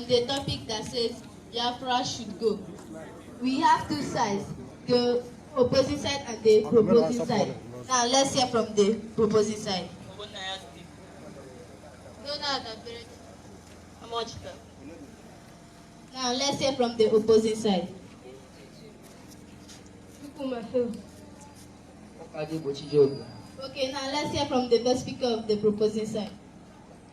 on the topic that says Biafra should go. We have two sides, the opposing side and the proposing side. Now let's hear from the proposing side. How much? Now let's hear from the opposing side. Okay, now let's hear from the first speaker of the proposing side.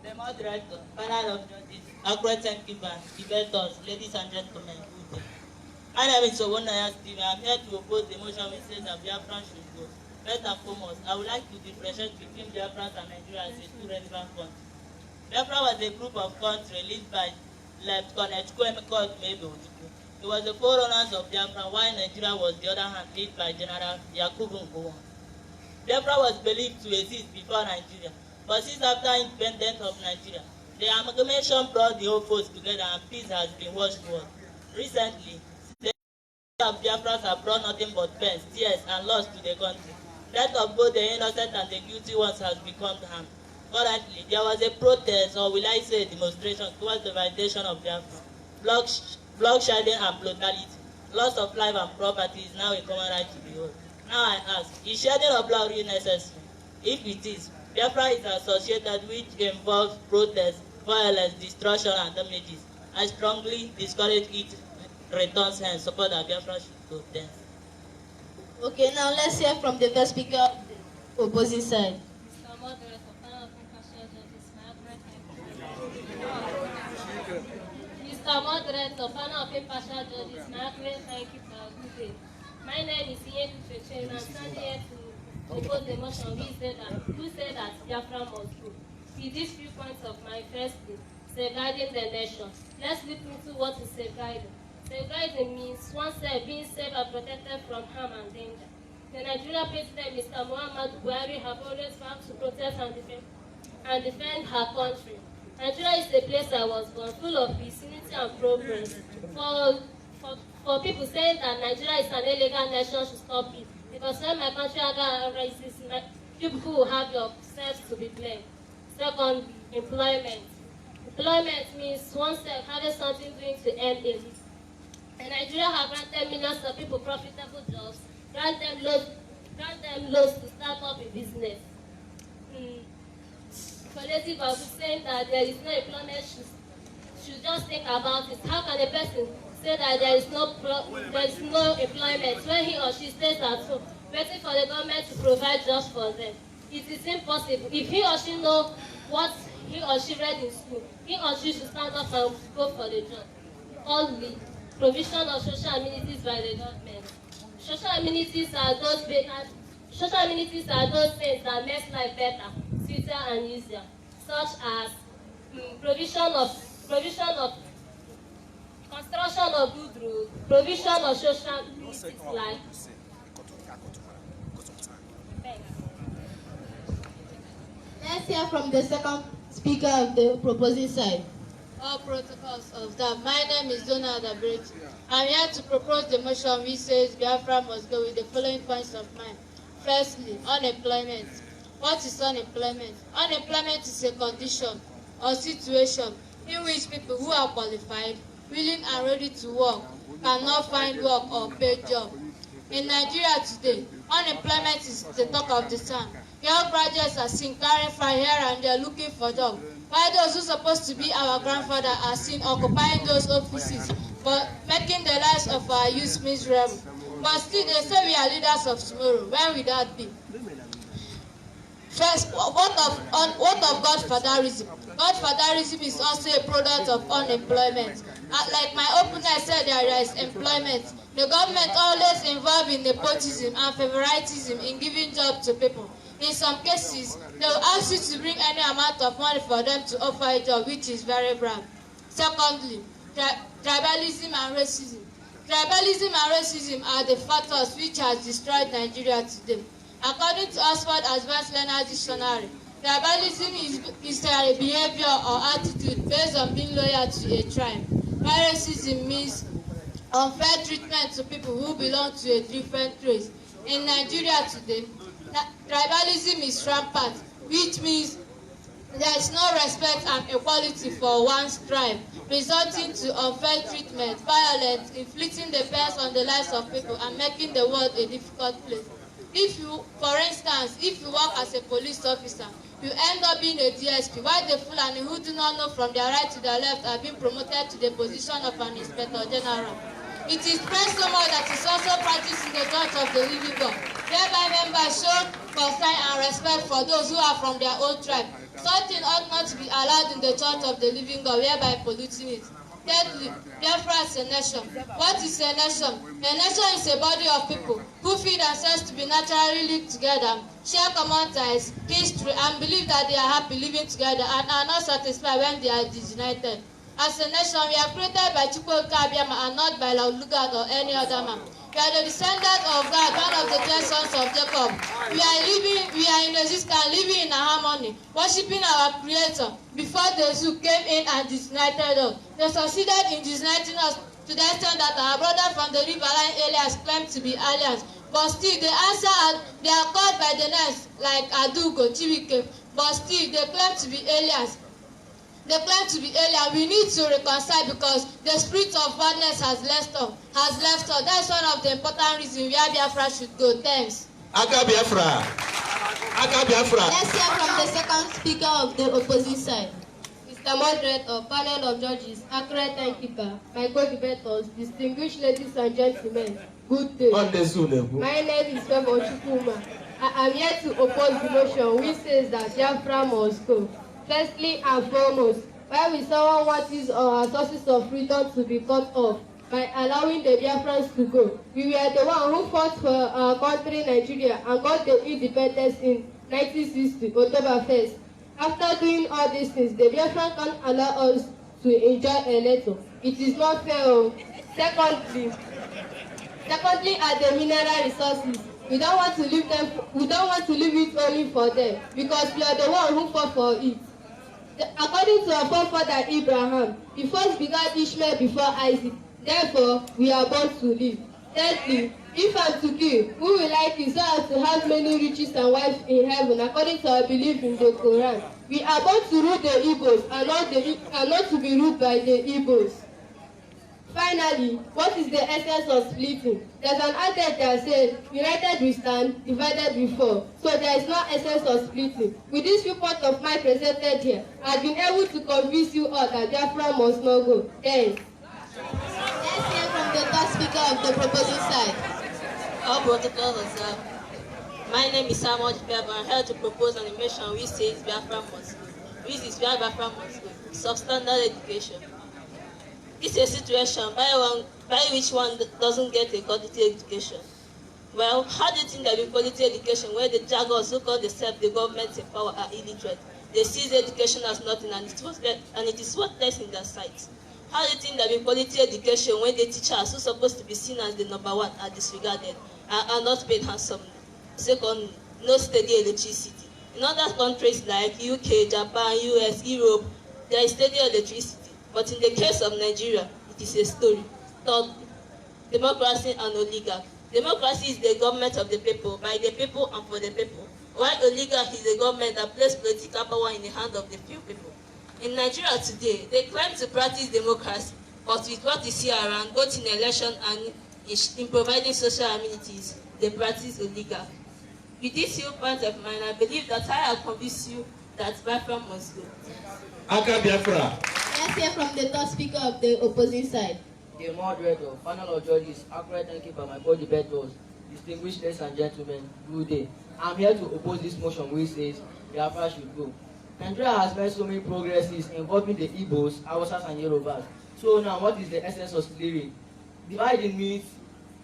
The moderator, panel of judges, accurate timekeepers, debaters, ladies and gentlemen, good day. My name is Owonaya Steve. I am here to oppose the motion which says that Biafran should go. First and foremost, I would like to differentiate between Biafrans and Nigeria as a two relevant countries. Biafra was a group of countries led by Lieutenant Chukwuemeka Odumegwu Ojukwu. He was the forerunners of Biafra, while Nigeria was the other hand led by General Yakubu Gowon. Biafra was believed to exist before Nigeria, but since after independence of Nigeria, the amalgamation brought the whole force together and peace has been watched for. Recently, the of Biafrans have brought nothing but pain, tears, and loss to the country. Death of both the innocent and the guilty ones has become harm. Currently, there was a protest, or will I say a demonstration, towards the validation of Biafra. Bloodshedding and brutality, loss of life and property is now a common right to behold. Now I ask, is shedding of blood really necessary? If it is, Biafra is associated which involves protest, violence, destruction, and damages. I strongly discourage it returns and support that Biafra should go. Thanks. Okay, now let's hear from the first speaker of the opposing side. Mr. Moderator, panel of impartial judges, thank you for a good day. My name is Iyeku Feche, and I'm standing here to oppose the motion who said that Biafra must go. See these few points of my first day, safeguarding the nation. Let's look into what is safeguarding. Safeguarding means oneself being safe and protected from harm and danger. The Nigerian President, Mr. Muhammadu Buhari, have always vowed to protect and defend her country. Nigeria is the place I was born, full of peace, unity and progress. For people saying that Nigeria is an illegal nation should stop it. Because when my country arises, people will have themselves to be blamed. Second, employment. Employment means oneself having something doing to earn a living. And Nigeria have granted millions of people profitable jobs, grant them loans to start up a business. Collective of saying that there is no employment should just think about it. How can a person say that there is no employment when he or she stays at home waiting for the government to provide jobs for them? It is impossible. If he or she knows what he or she read in school, he or she should stand up and go for the job. Only provision of social amenities by the government. Social amenities are those things that make life better, sweeter and easier, such as provision of construction of good roads, provision of social amenities like Let's hear from the second speaker of the proposing side. All protocols of that. My name is Donald Abret. I'm here to propose the motion which says Biafra must go with the following points of mine. Firstly, unemployment. What is unemployment? Unemployment is a condition or situation in which people who are qualified, willing and ready to work cannot find work or paid job. In Nigeria today, unemployment is the talk of the town. Young graduates are seen carrying fire here and there looking for jobs, while those who are supposed to be our grandfather are seen occupying those offices, but making the lives of our youth miserable. But still, they say we are leaders of tomorrow. When will that be? First, what of Godfatherism? Godfatherism is also a product of unemployment. Like my opponent said, there is employment. The government always involved in nepotism and favoritism in giving jobs to people. In some cases, they will ask you to bring any amount of money for them to offer a job, which is very bad. Secondly, tribalism and racism. Tribalism and racism are the factors which has destroyed Nigeria today. According to Oxford Advanced Learners Dictionary, tribalism is a behavior or attitude based on being loyal to a tribe, while racism means unfair treatment to people who belong to a different race. In Nigeria today, tribalism is rampant, which means there is no respect and equality for one's tribe. resulting to unfair treatment, violence, inflicting the pains on the lives of people, and making the world a difficult place. If you, for instance, if you work as a police officer, you end up being a DSP, while the Fulani who do not know from their right to their left are being promoted to the position of an Inspector General. It is spread so much that is also practiced in the Church of the Living God, whereby members show concern and respect for those who are from their own tribe. Something ought not to be allowed in the Church of the Living God, whereby polluting it. Thirdly, Biafra is a nation. What is a nation? A nation is a body of people who feel themselves to be naturally linked together, share common ties, history, and believe that they are happy living together and are not satisfied when they are disunited. As a nation, we are created by Chukwuka Abiyama and not by Lugard or any other man. We are the descendants of God, one of the 10 sons of Jacob. We are in existence, living in harmony, worshiping our Creator. Before the Zoo came in and disunited us, they succeeded in disuniting us to the extent that our brother from the riverine aliens claimed to be aliens. But still, they are called by the names like Adugo, Chiwike, but still they claim to be aliens. We need to reconcile because the spirit of madness has left us. That's one of the important reasons why Biafra should go. Thanks. Aka Biafra. Let's hear from the second speaker of the opposing side. Mr. Moderator, panel of judges, accurate timekeeper, my co-debaters, distinguished ladies and gentlemen, good day. My name is Favour Chukwuma. I am here to oppose the motion which says that Biafra must go. Firstly and foremost, why will someone want his or her sources of freedom to be cut off by allowing the Biafrans to go? We were the one who fought for our country, Nigeria, and got the independence in 1960, October 1st. After doing all these things, the Biafran can't allow us to enjoy a little. It is not fair. Secondly, are the mineral resources. We don't want to leave it only for them because we are the one who fought for it. According to our forefather Abraham, he first begat Ishmael before Isaac. Therefore, we are born to live. Thirdly, if I'm to kill, who will like it so as to have many riches and wives in heaven, according to our belief in the Quran? We are born to rule the Igbos and not to be ruled by the Igbos. Finally, what is the essence of splitting? There's an adage that says, united we stand, divided we fall. So there is no essence of splitting. With this few points of mine presented here, I've been able to convince you all that Biafra must not go. Thanks. Let's hear from the third speaker of the proposing side. All protocols observed. My name is Samuel Jibeba. I'm here to propose an motion which says Biafra must go. Which is why Biafra must go. Substandard education. This is a situation by which one doesn't get a quality education. Well, how do you think there will be quality education where the jaggers who call themselves the government in power are illiterate? They see the education as nothing and it is worthless in their sight. How do you think there will be quality education when the teachers who are supposed to be seen as the number one are disregarded and are not paid handsomely? Second, no steady electricity. In other countries like UK, Japan, US, Europe, there is steady electricity. But in the case of Nigeria, it is a story. Third, democracy and oligarchy. Democracy is the government of the people, by the people and for the people. While oligarchy is the government that places political power in the hands of the few people. In Nigeria today, they claim to practice democracy, but with what is here around, both in election and in providing social amenities, they practice oligarchy. With these few points of mine, I believe that I have convinced you that Biafra must go. Aka Biafra. Let's hear from the third speaker of the opposing side. The moderator, panel of judges, accurate timekeeper, my co-debaters, distinguished ladies and gentlemen, good day. I'm here to oppose this motion which says Biafra should go. Nigeria has made so many progresses involving the Igbos, Hausas, and Yorubas. So now, what is the essence of slavery? Dividing means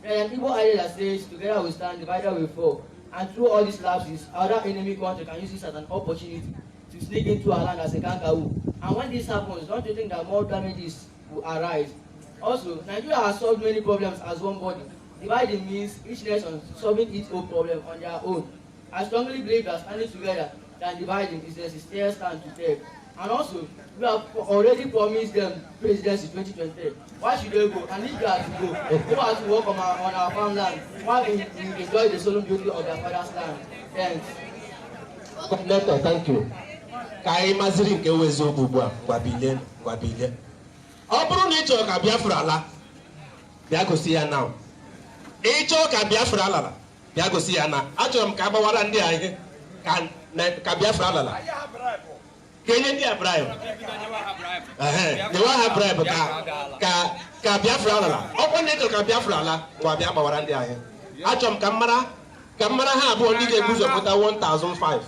an Igbo idea that says together we stand, divided we fall. And through all these lapses, other enemy country can use this as an opportunity to sneak into our land as a kangaroo. And when this happens, don't you think that more damages will arise? Also, Nigeria has solved many problems as one body. Dividing means each nation solving its own problem on their own. I strongly believe that standing together than dividing is a sincere stand to take. And also, we have already promised them presidency 2023. Why should they go? And if they are to go, who are to work on our farmland? Why we enjoy the solemn beauty of their father's land? Thanks. Thank you. Kai Mazirin Kewezo Bubwa, Guabile. ọ bụrụ na ị chọrọ ka Biafra ala bịa gosi ya now. Ị chọọ ka Biafra ala bịa gosi ya na achọrọ m ka agbawara ndị a ihe ka Biafra ala ka enye ndị a bribe nyewa ha bribe ka Biafra ala ọkwa na ị chọrọ ka Biafra ala gwa bịa gbawara ndị a ihe achọrọ m ka m mara ha abụọ ndị ga-eguzopụta 1005